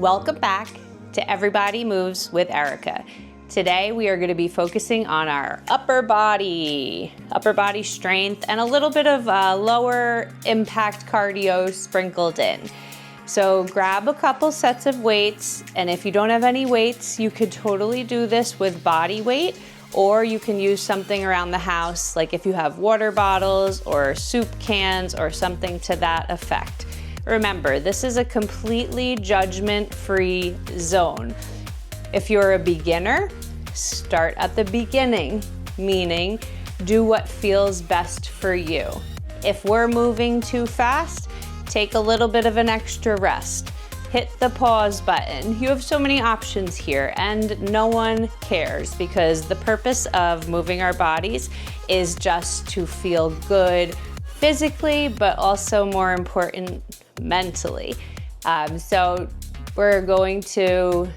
Welcome back to Everybody Moves with Erica. Today we are going to be focusing on our upper body strength and a little bit of lower impact cardio sprinkled in. So grab a couple sets of weights, and if you don't have any weights, you could totally do this with body weight, or you can use something around the house, like if you have water bottles or soup cans or something to that effect. Remember, this is a completely judgment-free zone. If you're a beginner, start at the beginning, meaning do what feels best for you. If we're moving too fast, take a little bit of an extra rest. Hit the pause button. You have so many options here, and no one cares, because the purpose of moving our bodies is just to feel good physically, but also more important, mentally. So we're going to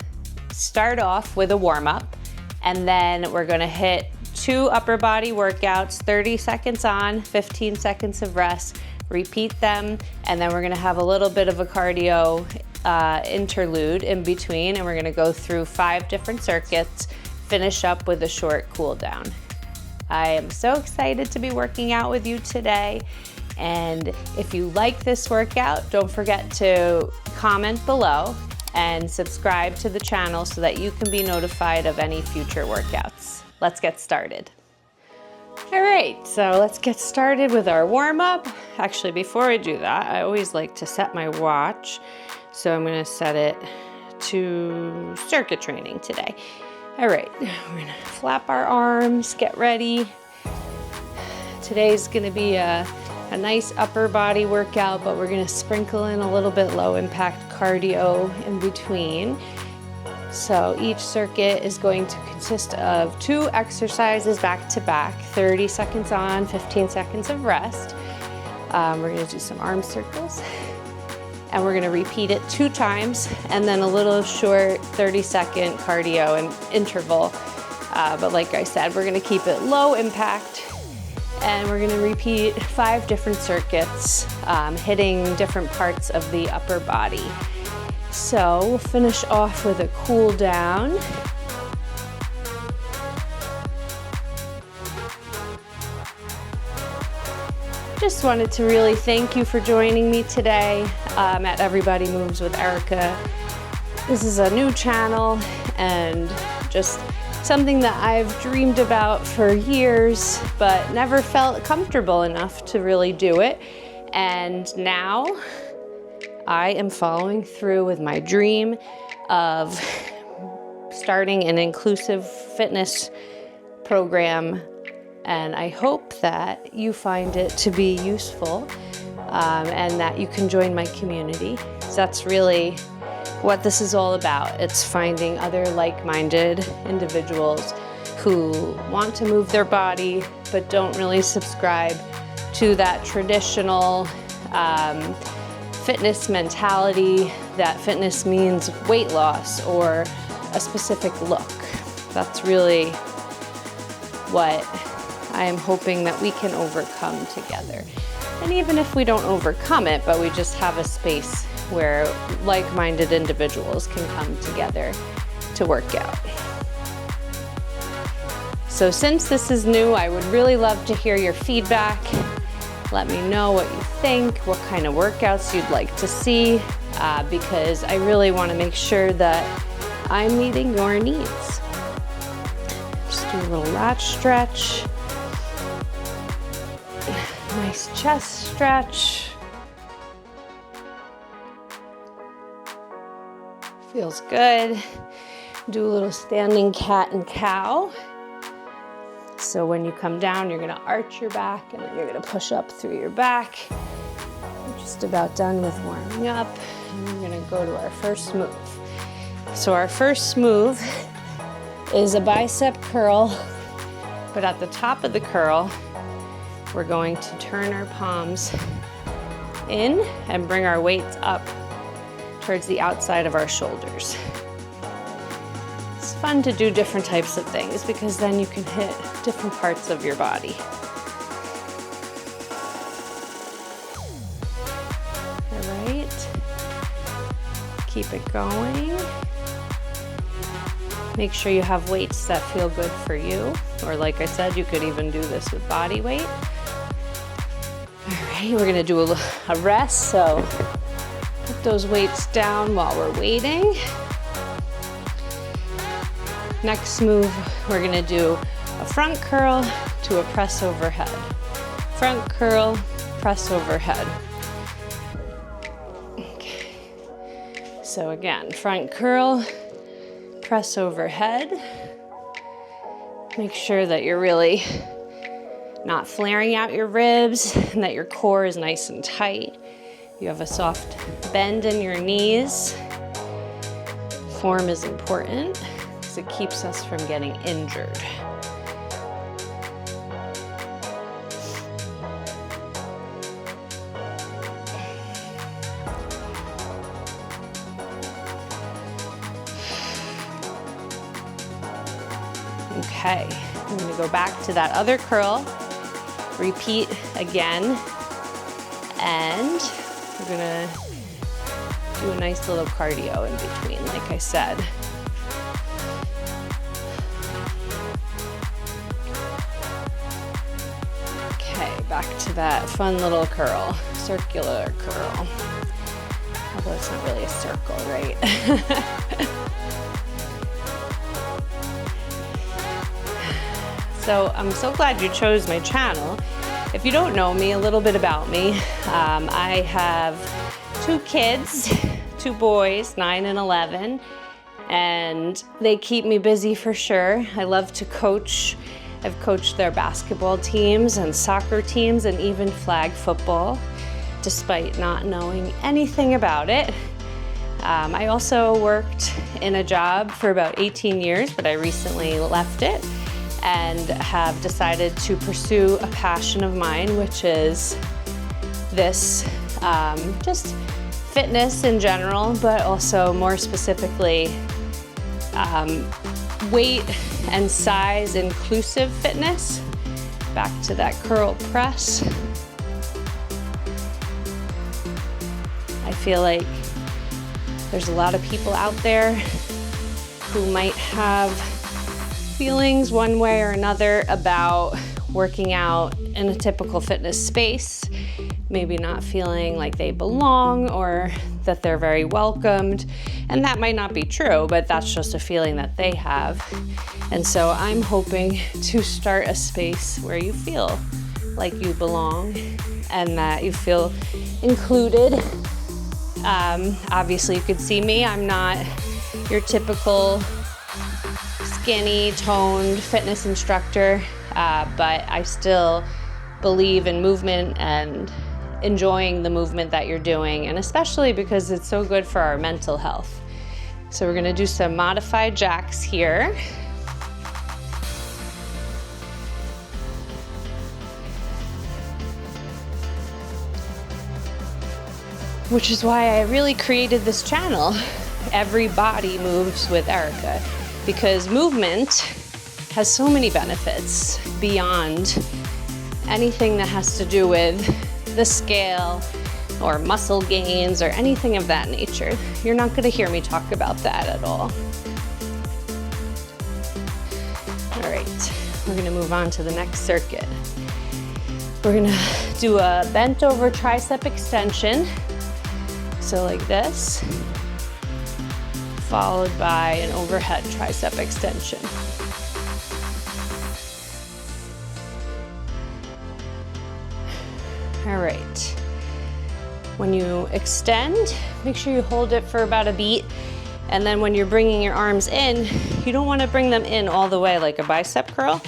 start off with a warm-up, and then we're gonna hit 2 upper body workouts, 30 seconds on, 15 seconds of rest, repeat them, and then we're gonna have a little bit of a cardio interlude in between, and we're gonna go through 5 different circuits, finish up with a short cool down. I am so excited to be working out with you today. And if you like this workout, don't forget to comment below and subscribe to the channel so that you can be notified of any future workouts. Let's get started. All right, so let's get started with our warm-up. Actually, before I do that, I always like to set my watch. So I'm gonna set it to circuit training today. All right, we're gonna flap our arms, get ready. Today's gonna be a nice upper body workout, but we're gonna sprinkle in a little bit low impact cardio in between. So each circuit is going to consist of 2 exercises back to back, 30 seconds on, 15 seconds of rest. We're gonna do some arm circles, and we're gonna repeat it 2 times, and then a little short 30-second cardio and interval. But like I said, we're gonna keep it low impact, and we're gonna repeat 5 different circuits, hitting different parts of the upper body. So we'll finish off with a cool down. Just wanted to really thank you for joining me today at Everybody Moves with Erica. This is a new channel and just something that I've dreamed about for years, but never felt comfortable enough to really do it. And now I am following through with my dream of starting an inclusive fitness program. And I hope that you find it to be useful and that you can join my community. So that's really what this is all about. It's finding other like-minded individuals who want to move their body but don't really subscribe to that traditional fitness mentality that fitness means weight loss or a specific look. That's really what I am hoping that we can overcome together. And even if we don't overcome it, but we just have a space where like-minded individuals can come together to work out. So since this is new, I would really love to hear your feedback. Let me know what you think, what kind of workouts you'd like to see, because I really want to make sure that I'm meeting your needs. Just do a little lat stretch. Nice chest stretch. Feels good. Do a little standing cat and cow. So when you come down, you're gonna arch your back, and then you're gonna push up through your back. We're just about done with warming up, and we're gonna go to our first move. So our first move is a bicep curl, but at the top of the curl, we're going to turn our palms in and bring our weights up towards the outside of our shoulders. It's fun to do different types of things because then you can hit different parts of your body. All right. Keep it going. Make sure you have weights that feel good for you. Or like I said, you could even do this with body weight. All right, we're gonna do a rest. So put those weights down while we're waiting. Next move, we're gonna do a front curl to a press overhead. Front curl, press overhead. Okay. So again, front curl, press overhead. Make sure that you're really not flaring out your ribs and that your core is nice and tight. You have a soft bend in your knees. Form is important because it keeps us from getting injured. Okay, I'm gonna go back to that other curl, repeat again, and we're gonna do a nice little cardio in between, like I said. Okay, back to that fun little curl, circular curl. Although it's not really a circle, right? So I'm so glad you chose my channel. If you don't know me, a little bit about me. I have 2 kids, 2 boys, 9 and 11, and they keep me busy for sure. I love to coach. I've coached their basketball teams and soccer teams and even flag football, despite not knowing anything about it. I also worked in a job for about 18 years, but I recently left it and have decided to pursue a passion of mine, which is this, just fitness in general, but also more specifically, weight and size inclusive fitness. Back to that curl press. I feel like there's a lot of people out there who might have feelings one way or another about working out in a typical fitness space, maybe not feeling like they belong or that they're very welcomed. And that might not be true, but that's just a feeling that they have. And so I'm hoping to start a space where you feel like you belong and that you feel included. Obviously you could see me, I'm not your typical skinny, toned fitness instructor, but I still believe in movement and enjoying the movement that you're doing, and especially because it's so good for our mental health. So we're gonna do some modified jacks here. Which is why I really created this channel, Every Body Moves with Erica. Because movement has so many benefits beyond anything that has to do with the scale or muscle gains or anything of that nature. You're not going to hear me talk about that at all. All right, we're going to move on to the next circuit. We're going to do a bent over tricep extension. So like this, followed by an overhead tricep extension. All right. When you extend, make sure you hold it for about a beat. And then when you're bringing your arms in, you don't want to bring them in all the way like a bicep curl.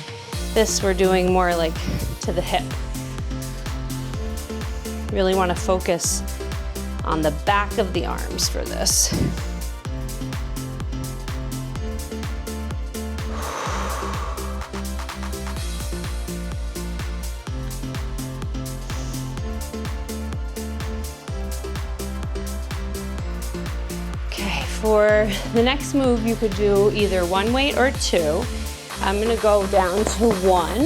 This we're doing more like to the hip. Really want to focus on the back of the arms for this. Okay, for the next move, you could do either one weight or 2. I'm gonna go down to 1.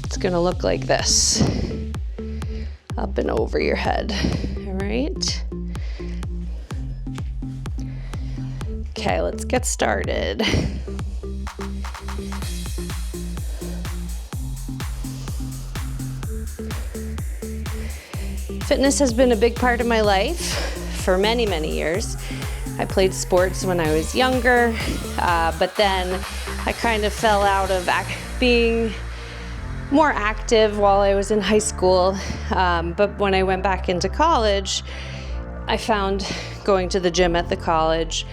It's gonna look like this. Up and over your head, all right? Okay, let's get started. Fitness has been a big part of my life for many, many years. I played sports when I was younger, but then I kind of fell out of being more active while I was in high school. But when I went back into college, I found going to the gym at the college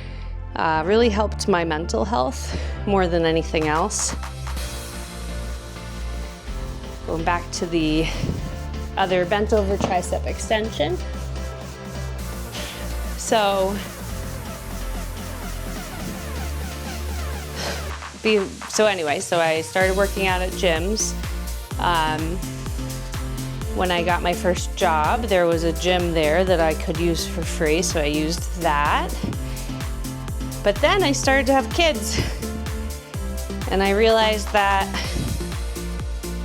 really helped my mental health more than anything else. Going back to the other bent over tricep extension. So I started working out at gyms. When I got my first job, there was a gym there that I could use for free, so I used that. But then I started to have kids, and I realized that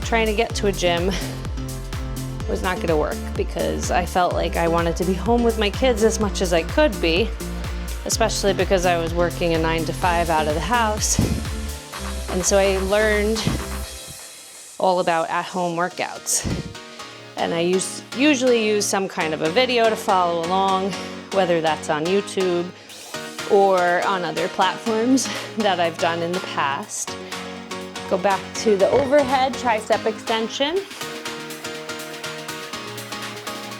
trying to get to a gym was not going to work because I felt like I wanted to be home with my kids as much as I could be, especially because I was working a 9-to-5 out of the house. And so I learned all about at-home workouts. And I usually use some kind of a video to follow along, whether that's on YouTube or on other platforms that I've done in the past. Go back to the overhead tricep extension.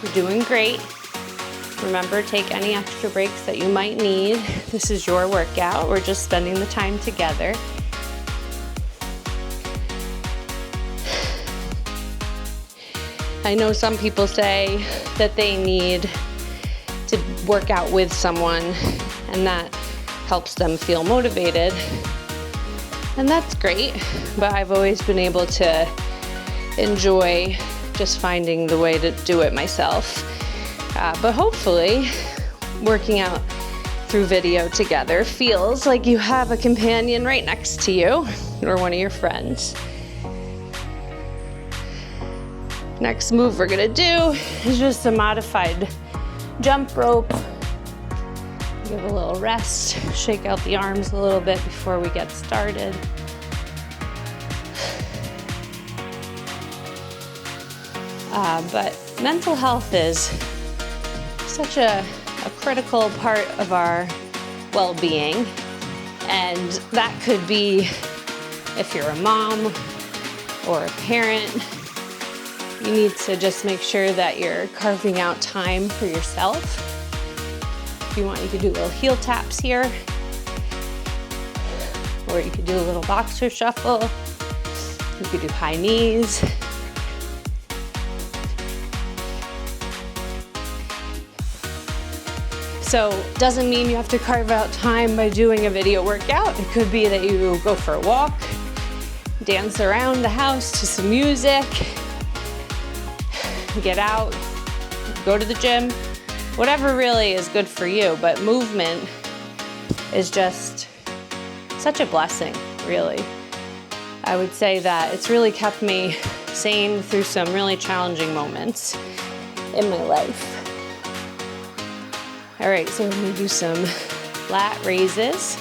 You're doing great. Remember, take any extra breaks that you might need. This is your workout. We're just spending the time together. I know some people say that they need to work out with someone and that helps them feel motivated. And that's great, but I've always been able to enjoy just finding the way to do it myself. But hopefully, working out through video together feels like you have a companion right next to you or one of your friends. Next move we're gonna do is just a modified jump rope. Give a little rest, shake out the arms a little bit before we get started. But mental health is such a critical part of our well-being, and that could be if you're a mom or a parent. You need to just make sure that you're carving out time for yourself. If you want, you could do little heel taps here, or you could do a little boxer shuffle. You could do high knees. So doesn't mean you have to carve out time by doing a video workout. It could be that you go for a walk, dance around the house to some music, get out, go to the gym, whatever really is good for you. But movement is just such a blessing, really. I would say that it's really kept me sane through some really challenging moments in my life. All right, so we're gonna do some lat raises.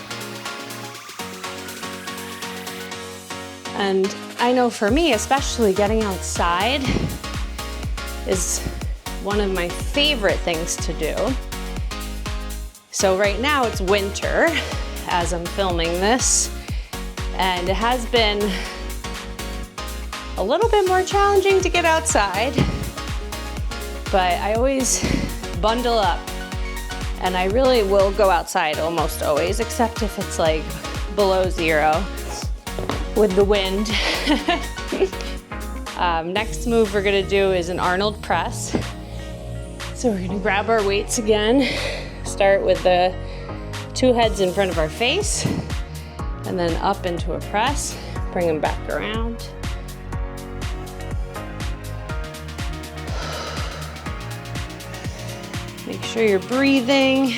And I know for me, especially getting outside is one of my favorite things to do. So right now it's winter as I'm filming this, and it has been a little bit more challenging to get outside, but I always bundle up. And I really will go outside almost always, except if it's like below 0 with the wind. Next move we're gonna do is an Arnold press. So we're gonna grab our weights again, start with the 2 heads in front of our face, and then up into a press, bring them back around. Make sure you're breathing.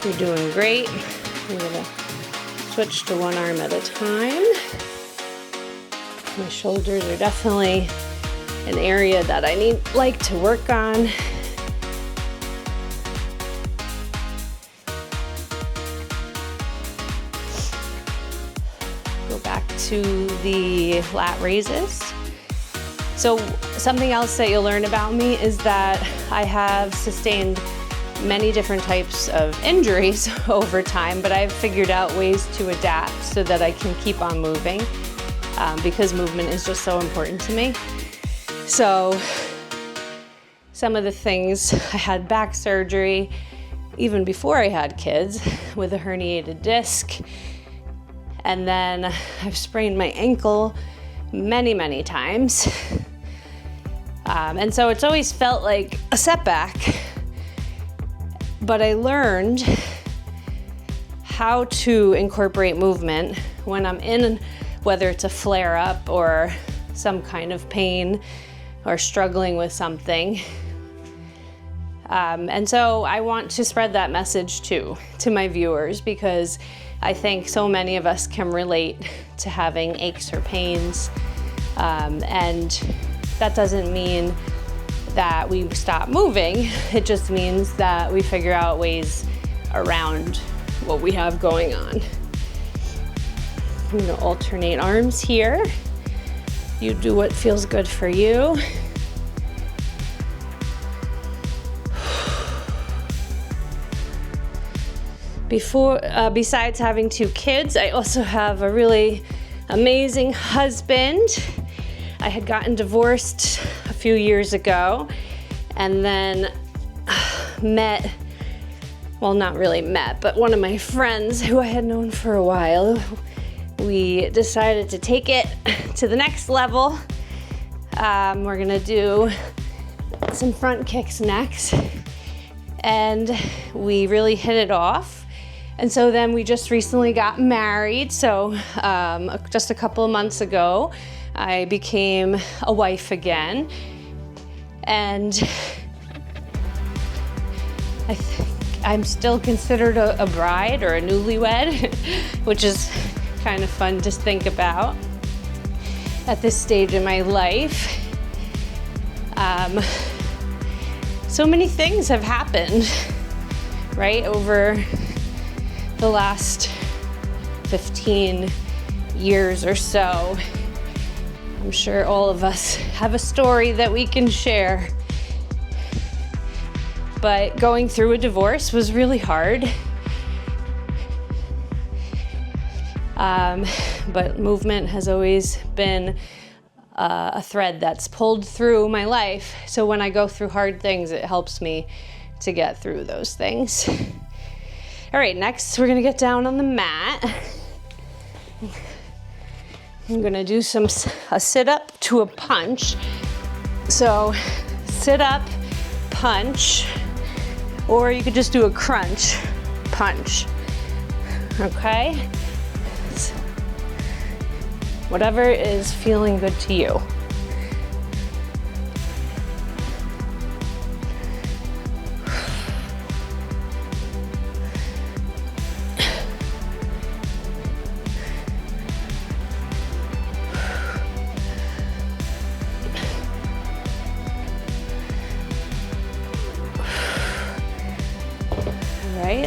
You're doing great. I'm gonna switch to one arm at a time. My shoulders are definitely an area that I like to work on. Go back to the lat raises. So something else that you'll learn about me is that I have sustained many different types of injuries over time, but I've figured out ways to adapt so that I can keep on moving because movement is just so important to me. So some of the things, I had back surgery even before I had kids with a herniated disc, and then I've sprained my ankle many, many times. And so it's always felt like a setback. But I learned how to incorporate movement when I'm in, whether it's a flare up or some kind of pain or struggling with something. And so I want to spread that message too to my viewers, because I think so many of us can relate to having aches or pains. And that doesn't mean that we stop moving. It just means that we figure out ways around what we have going on. I'm gonna alternate arms here. You do what feels good for you. Besides having 2 kids, I also have a really amazing husband. I had gotten divorced a few years ago and then not really met, but one of my friends who I had known for a while, we decided to take it to the next level. We're gonna do some front kicks next, and we really hit it off. And so then we just recently got married. So just a couple of months ago, I became a wife again, and I think I'm still considered a bride or a newlywed, which is kind of fun to think about at this stage in my life. So many things have happened, right, over the last 15 years or so. I'm sure all of us have a story that we can share. But going through a divorce was really hard. But movement has always been a thread that's pulled through my life. So when I go through hard things, it helps me to get through those things. All right, next we're gonna get down on the mat. I'm gonna do a sit up to a punch. So sit up, punch, or you could just do a crunch, punch, okay? Whatever is feeling good to you.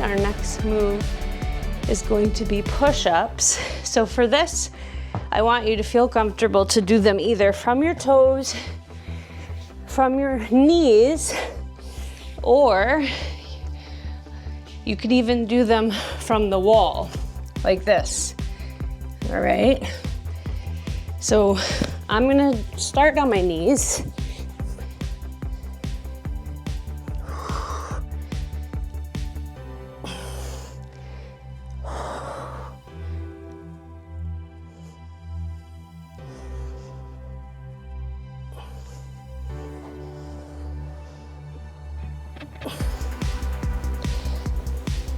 Our next move is going to be push-ups. So for this, I want you to feel comfortable to do them either from your toes, from your knees, or you could even do them from the wall, like this. All right? So I'm gonna start on my knees.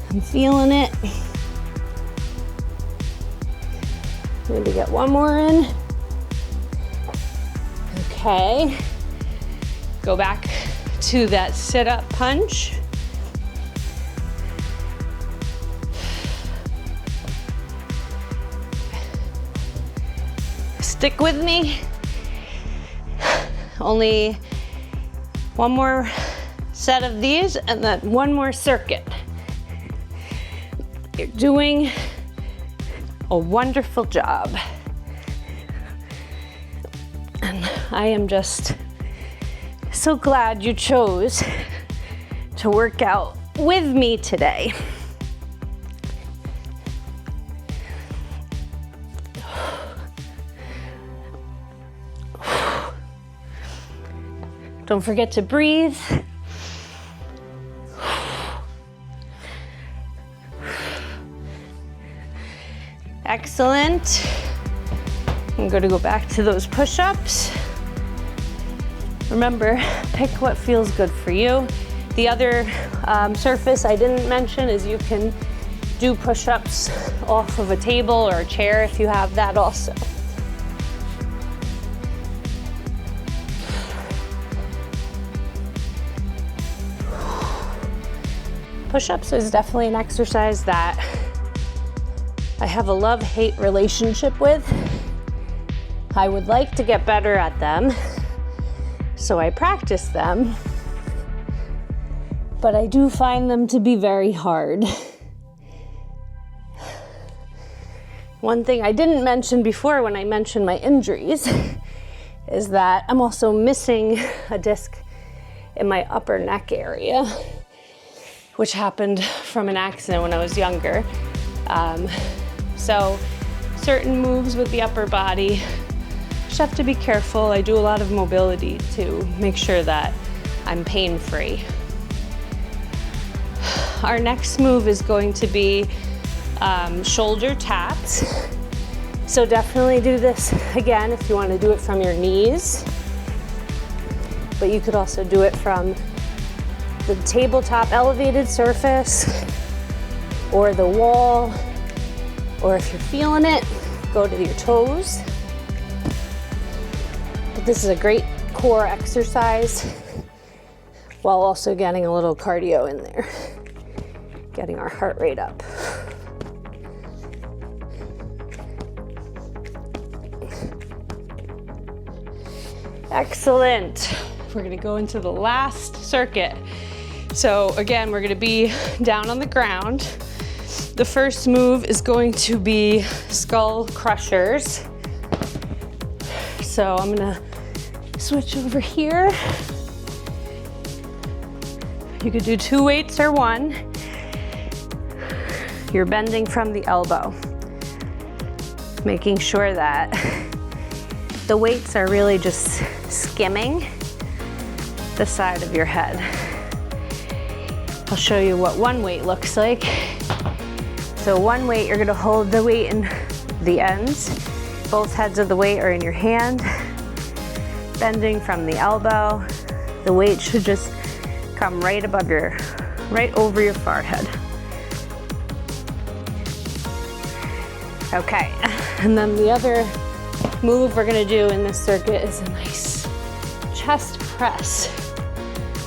I'm feeling it. Maybe get one more in. Okay. Go back to that sit-up punch. Stick with me. Only one more set of these and then one more circuit. You're doing a wonderful job. And I am just so glad you chose to work out with me today. Don't forget to breathe. Excellent. I'm going to go back to those push-ups. Remember, pick what feels good for you. The other surface I didn't mention is you can do push-ups off of a table or a chair if you have that also. Push-ups is definitely an exercise that I have a love-hate relationship with. I would like to get better at them, so I practice them, but I do find them to be very hard. One thing I didn't mention before when I mentioned my injuries is that I'm also missing a disc in my upper neck area, which happened from an accident when I was younger. So certain moves with the upper body, just have to be careful. I do a lot of mobility to make sure that I'm pain-free. Our next move is going to be shoulder taps. So definitely do this again if you want to do it from your knees, but you could also do it from the tabletop elevated surface or the wall, or if you're feeling it, go to your toes. But this is a great core exercise while also getting a little cardio in there, getting our heart rate up. Excellent. We're gonna go into the last circuit. So again, we're gonna be down on the ground. The first move is going to be skull crushers. So I'm gonna switch over here. You could do 2 weights or 1. You're bending from the elbow, making sure that the weights are really just skimming the side of your head. I'll show you what 1 weight looks like. So 1 weight, you're gonna hold the weight in the ends. Both heads of the weight are in your hand. Bending from the elbow. The weight should just come right over your forehead. Okay, and then the other move we're gonna do in this circuit is a nice chest press.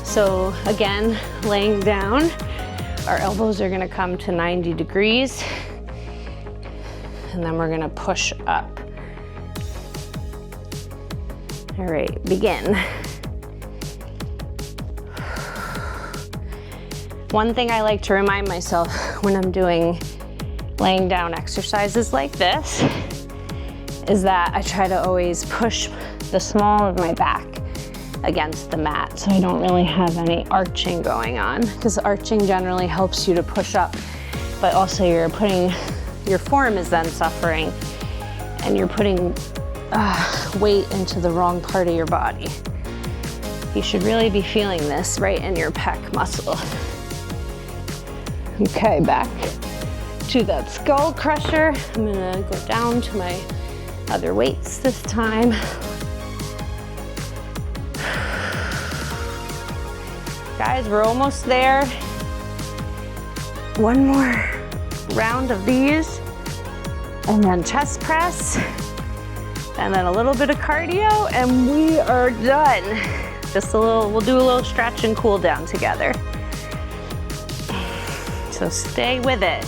So again, laying down, our elbows are gonna come to 90 degrees, and then we're gonna push up. All right, begin. One thing I like to remind myself when I'm doing laying down exercises like this is that I try to always push the small of my back against the mat, so I don't really have any arching going on, because arching generally helps you to push up, but also your form is then suffering, and you're putting weight into the wrong part of your body. You should really be feeling this right in your pec muscle. Okay, back to that skull crusher. I'm gonna go down to my other weights this time. Guys, we're almost there. 1 more round of these, and then chest press, and then a little bit of cardio, and we are done. We'll do a little stretch and cool down together. So stay with it.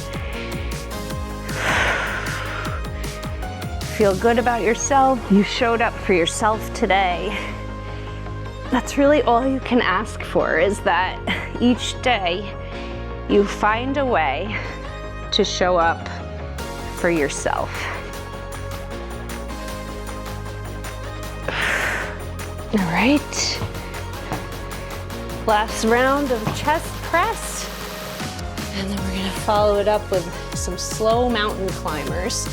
feel good about yourself. You showed up for yourself today. That's really all you can ask for, is that each day you find a way to show up for yourself. All right. Last round of chest press. And then we're gonna follow it up with some slow mountain climbers,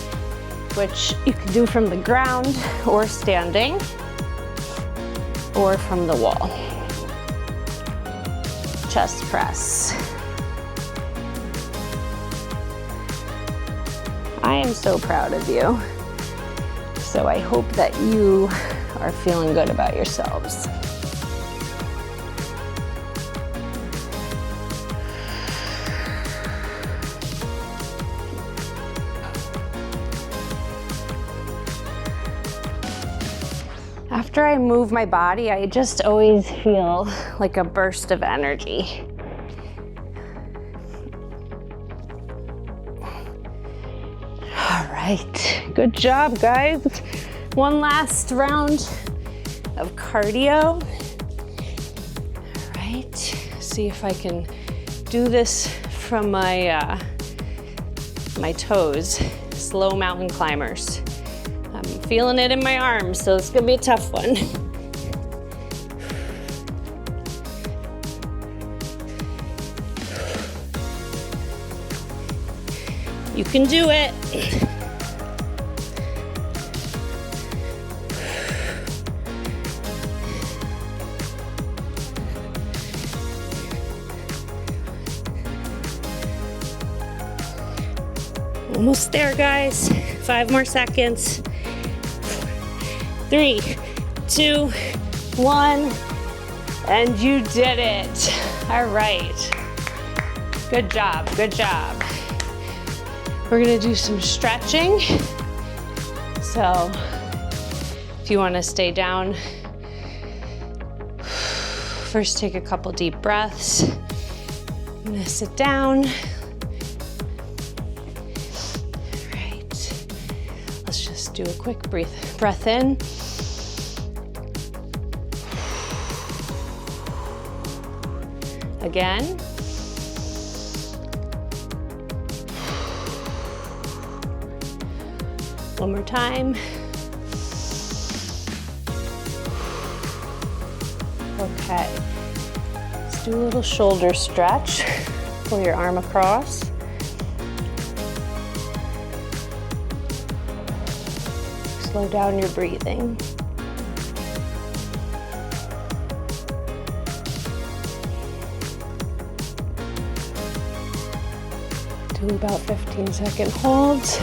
which you can do from the ground or standing or from the wall. Chest press. I am so proud of you. So I hope that you are feeling good about yourselves. After I move my body, I just always feel like a burst of energy. All right, good job, guys. One last round of cardio. All right, see if I can do this from my toes. Slow mountain climbers. I'm feeling it in my arms, so it's gonna be a tough one. You can do it. Almost there, guys. 5 more seconds. 3, 2, 1, and you did it. All right. Good job, good job. We're gonna do some stretching. So if you wanna stay down, first take a couple deep breaths. I'm gonna sit down. Do a quick breath in. Again. One more time. Okay. Let's do a little shoulder stretch. Pull your arm across. Slow down your breathing. Do about 15-second holds.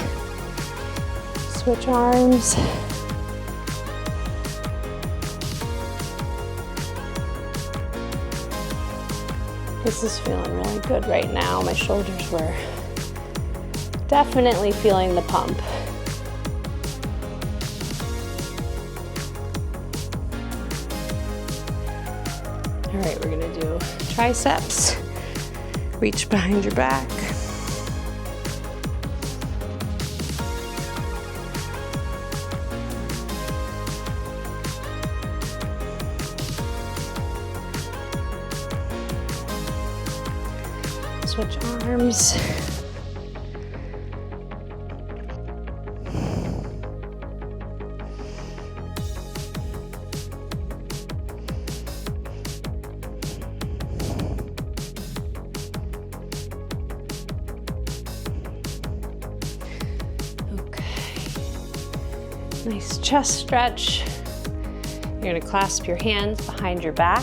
Switch arms. This is feeling really good right now. My shoulders were definitely feeling the pump. All right, we're gonna do triceps. Reach behind your back. Switch arms. Nice chest stretch. You're gonna clasp your hands behind your back.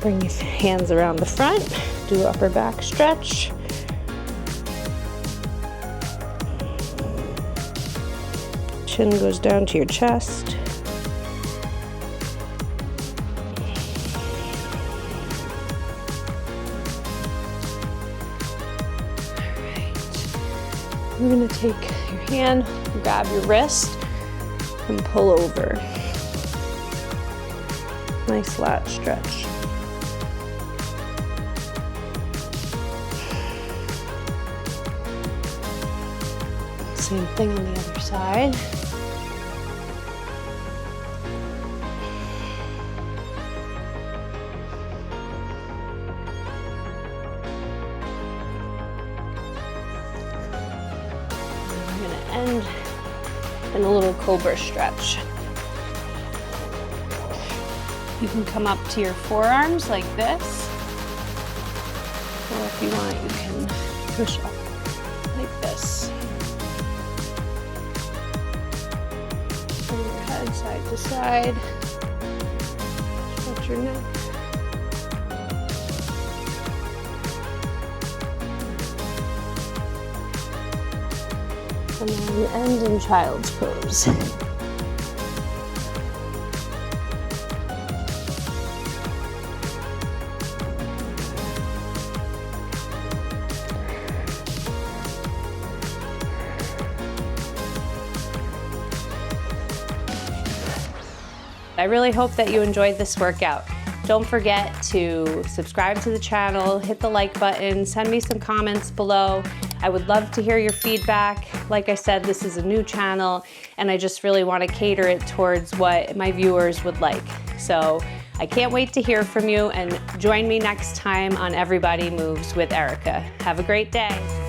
Bring your hands around the front. Do upper back stretch. Chin goes down to your chest. All right. We're going to take your hand, grab your wrist, and pull over. Nice lat stretch. Same thing on the other side. End in a little cobra stretch. You can come up to your forearms like this, or if you want, you can push up like this. Turn your head side to side, stretch your neck. And then end in child's pose. I really hope that you enjoyed this workout. Don't forget to subscribe to the channel, hit the like button, send me some comments below. I would love to hear your feedback. Like I said, this is a new channel and I just really want to cater it towards what my viewers would like. So I can't wait to hear from you, and join me next time on Everybody Moves with Erica. Have a great day.